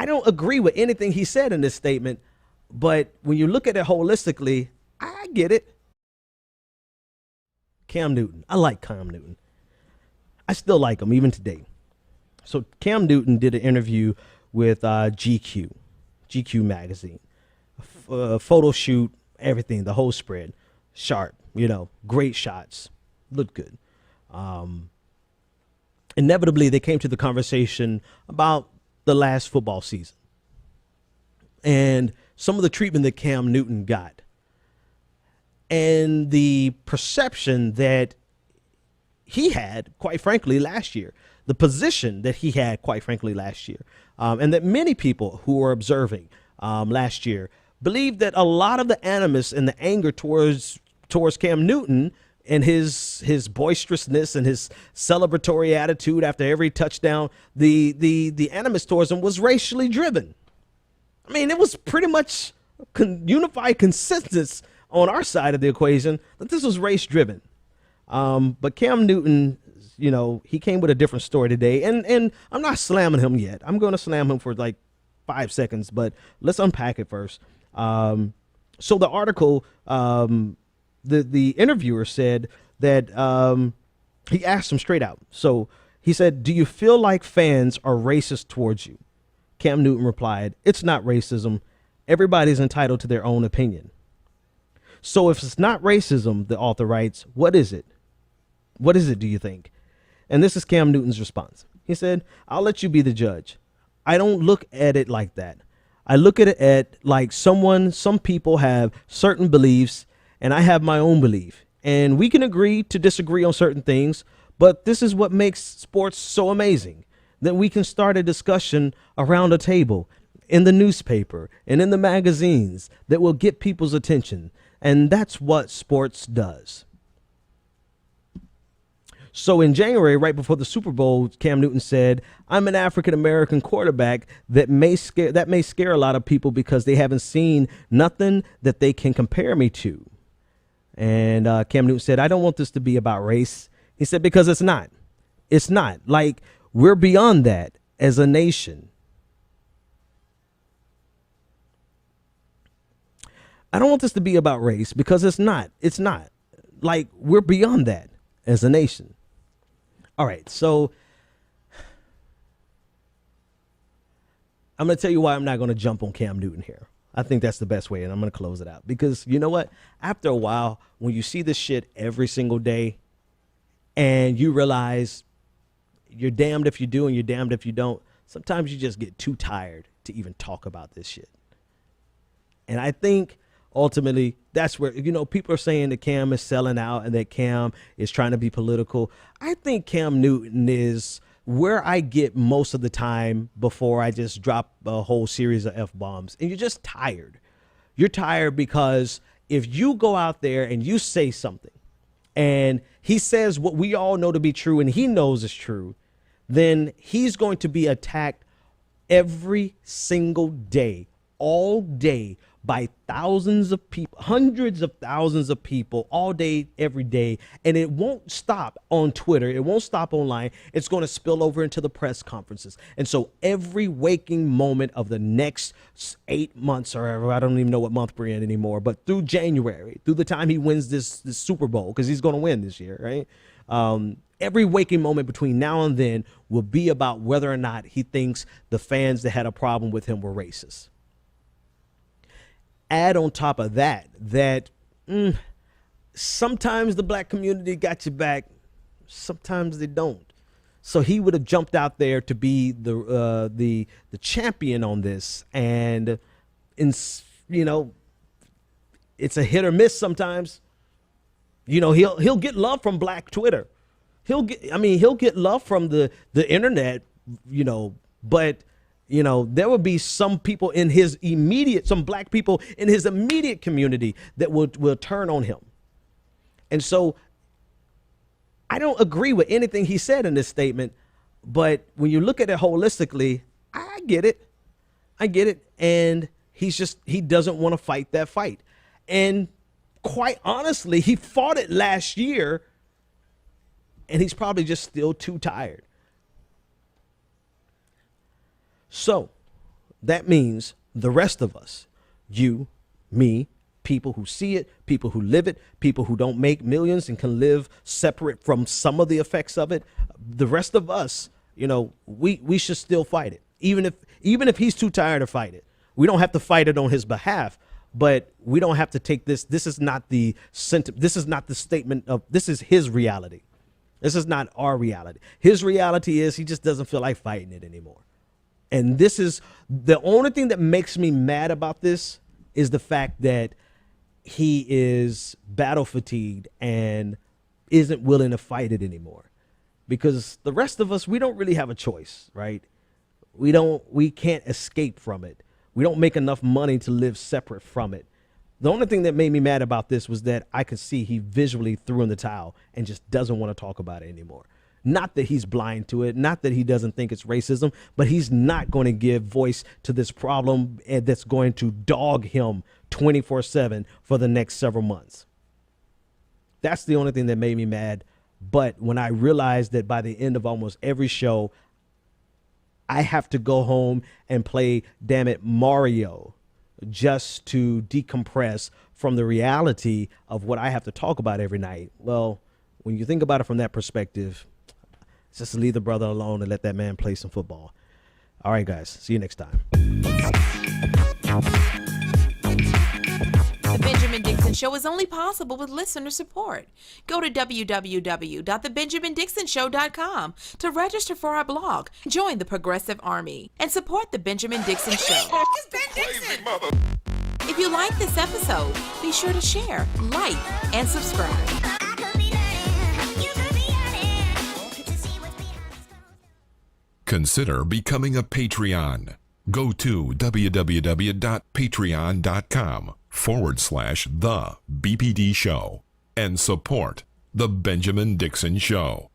I don't agree with anything he said in this statement, but when you look at it holistically, I get it. Cam Newton. I like Cam Newton. I still like him even today. So Cam Newton did an interview with GQ magazine, photo shoot, everything, the whole spread, sharp, great shots, looked good. Inevitably, they came to the conversation about the last football season and some of the treatment that Cam Newton got and the perception that he had, quite frankly, last year, the position that he had, quite frankly, last year, and that many people who were observing last year believed that a lot of the animus and the anger towards Cam Newton and his boisterousness and his celebratory attitude after every touchdown, the animus towards him was racially driven. I mean, it was pretty much unified consensus on our side of the equation that this was race driven. But Cam Newton, he came with a different story today, and I'm not slamming him yet. I'm going to slam him for like 5 seconds, but let's unpack it first. So the article, the interviewer said that he asked him straight out. So he said, "Do you feel like fans are racist towards you?" Cam Newton replied, "It's not racism. Everybody's entitled to their own opinion." So if it's not racism, the author writes, what is it? What is it, do you think? And this is Cam Newton's response. He said, "I'll let you be the judge. I don't look at it like that. I look at it like some people have certain beliefs and I have my own belief. And we can agree to disagree on certain things, but this is what makes sports so amazing, that we can start a discussion around a table in the newspaper and in the magazines that will get people's attention. And that's what sports does." So in January, right before the Super Bowl, Cam Newton said, "I'm an African-American quarterback that may scare a lot of people because they haven't seen nothing that they can compare me to." And Cam Newton said, "I don't want this to be about race." He said, "Because it's not. It's not. Like, we're beyond that as a nation." I don't want this to be about race because it's not. It's not. Like, we're beyond that as a nation. All right, so I'm going to tell you why I'm not going to jump on Cam Newton here. I think that's the best way, and I'm going to close it out. Because you know what? After a while, when you see this shit every single day and you realize you're damned if you do and you're damned if you don't, sometimes you just get too tired to even talk about this shit. And I think ultimately, that's where, people are saying that Cam is selling out and that Cam is trying to be political. I think Cam Newton is where I get most of the time before I just drop a whole series of F-bombs. And you're just tired. You're tired because if you go out there and you say something and he says what we all know to be true and he knows is true, then he's going to be attacked every single day, all day, by thousands of people, hundreds of thousands of people all day, every day. And it won't stop on Twitter. It won't stop online. It's going to spill over into the press conferences. And so every waking moment of the next 8 months, or I don't even know what month we're in anymore, but through January, through the time he wins this Super Bowl, because he's going to win this year, right? Every waking moment between now and then will be about whether or not he thinks the fans that had a problem with him were racist. Add on top of that, sometimes the black community got your back, sometimes they don't. So he would have jumped out there to be the champion on this, and it's a hit or miss sometimes. He'll get love from black Twitter. He'll get love from the internet, but there will be some people in some black people in his immediate community that will turn on him. And so I don't agree with anything he said in this statement, but when you look at it holistically, I get it. And he doesn't want to fight that fight. And quite honestly, he fought it last year and he's probably just still too tired. So that means the rest of us, you, me, people who see it, people who live it, people who don't make millions and can live separate from some of the effects of it, the rest of us, we should still fight it. Even if he's too tired to fight it. We don't have to fight it on his behalf, but we don't have to take this. This is not the statement of, this is his reality. This is not our reality. His reality is he just doesn't feel like fighting it anymore. And this is the only thing that makes me mad about this, is the fact that he is battle fatigued and isn't willing to fight it anymore. Because the rest of us, we don't really have a choice, right? We can't escape from it. We don't make enough money to live separate from it. The only thing that made me mad about this was that I could see he visually threw in the towel and just doesn't want to talk about it anymore. Not that he's blind to it, not that he doesn't think it's racism, but he's not going to give voice to this problem that's going to dog him 24/7 for the next several months. That's the only thing that made me mad. But when I realized that by the end of almost every show, I have to go home and play, damn it, Mario, just to decompress from the reality of what I have to talk about every night. Well, when you think about it from that perspective, just leave the brother alone and let that man play some football. All right, guys. See you next time. The Benjamin Dixon Show is only possible with listener support. Go to www.thebenjamindixonshow.com to register for our blog, join the Progressive Army, and support The Benjamin Dixon Show. It's Ben Dixon! If you like this episode, be sure to share, like, and subscribe. Consider becoming a Patreon. Go to www.patreon.com/The BPD Show and support The Benjamin Dixon Show.